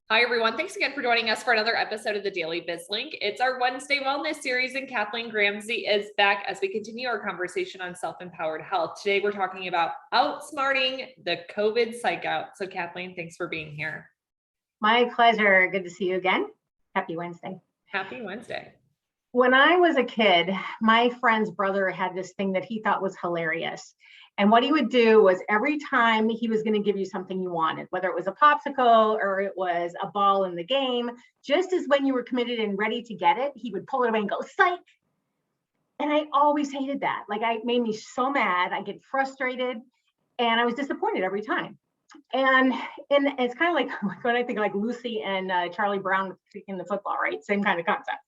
Hi, everyone. Thanks again for joining us for another episode of the Daily BizLink. It's our Wednesday Wellness series, and Kathleen Gramzay is back as we continue our conversation on self-empowered health. Today, we're talking about outsmarting the COVID Psyche-Out. So, Kathleen, thanks for being here. My pleasure. Good to see you again. Happy Wednesday. Happy Wednesday. When I was a kid, my friend's brother had this thing that he thought was hilarious. And what he would do was every time he was going to give you something you wanted, whether it was a popsicle or it was a ball in the game, just as when you were committed and ready to get it, he would pull it away and go, psych. And I always hated that. It made me so mad. I get frustrated and I was disappointed every time. And it's kind of like when I think like Lucy and Charlie Brown in the football, right? Same kind of concept.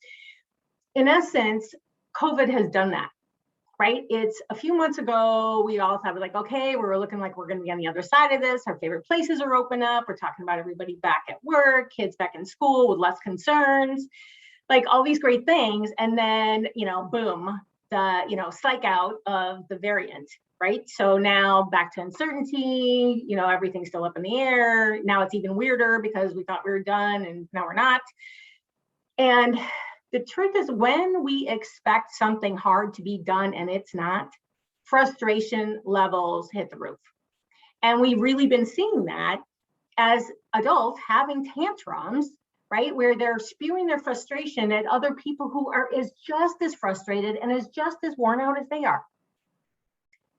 In essence, COVID has done that. Right? It's a few months ago, we all thought like, okay, we're looking like we're going to be on the other side of this. Our favorite places are open up. We're talking about everybody back at work, kids back in school with less concerns, like all these great things. And then, boom, the, psych out of the variant, right? So now back to uncertainty, everything's still up in the air. Now it's even weirder because we thought we were done and now we're not. And the truth is, when we expect something hard to be done and it's not, frustration levels hit the roof. And we've really been seeing that as adults having tantrums, right? Where they're spewing their frustration at other people who are just as frustrated and as just as worn out as they are.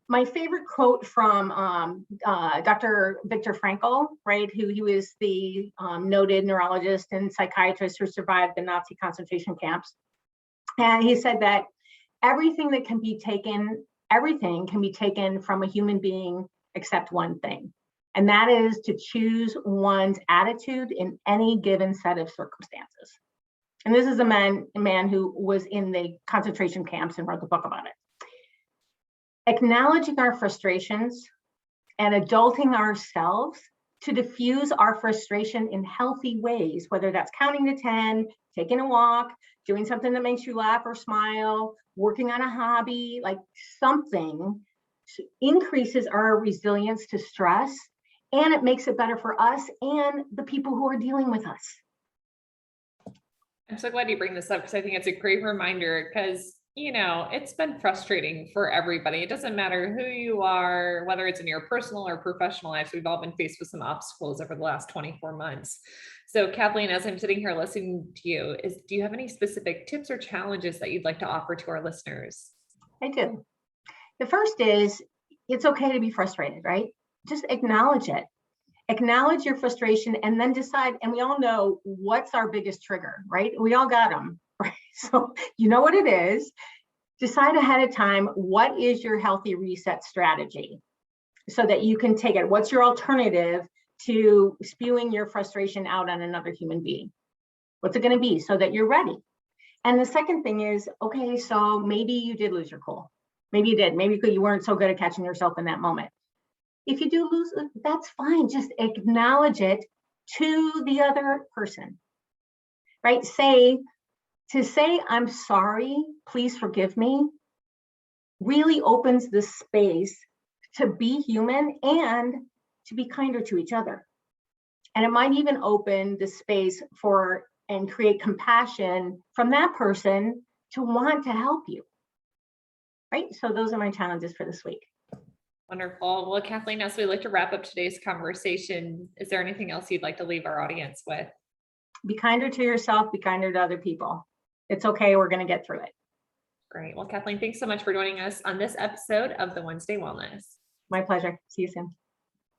My favorite quote from Dr. Viktor Frankl, right, who he was the noted neurologist and psychiatrist who survived the Nazi concentration camps. And he said that everything can be taken from a human being except one thing. And that is to choose one's attitude in any given set of circumstances. And this is a man who was in the concentration camps and wrote the book about it. Acknowledging our frustrations and adulting ourselves to diffuse our frustration in healthy ways, whether that's counting to 10, taking a walk, doing something that makes you laugh or smile, working on a hobby, like something increases our resilience to stress, and it makes it better for us and the people who are dealing with us. I'm so glad you bring this up because I think it's a great reminder because it's been frustrating for everybody. It doesn't matter who you are, whether it's in your personal or professional lives. We've all been faced with some obstacles over the last 24 months. So Kathleen, as I'm sitting here listening to you, do you have any specific tips or challenges that you'd like to offer to our listeners? I do. The first is it's okay to be frustrated, right? Just acknowledge it. Acknowledge your frustration and then decide, and we all know what's our biggest trigger, right? We all got them. Right. So you know what it is. Decide ahead of time, what is your healthy reset strategy so that you can take it? What's your alternative to spewing your frustration out on another human being? What's it going to be so that you're ready? And the second thing is, okay, so maybe you did lose your cool. Maybe you did. Maybe you weren't so good at catching yourself in that moment. If you do lose, that's fine. Just acknowledge it to the other person, right? To say, I'm sorry, please forgive me, really opens the space to be human and to be kinder to each other. And it might even open the space for and create compassion from that person to want to help you. Right? So those are my challenges for this week. Wonderful. Well, Kathleen, as we like to wrap up today's conversation, is there anything else you'd like to leave our audience with? Be kinder to yourself, be kinder to other people. It's okay. We're going to get through it. Great. Well, Kathleen, thanks so much for joining us on this episode of the Wednesday Wellness. My pleasure. See you soon.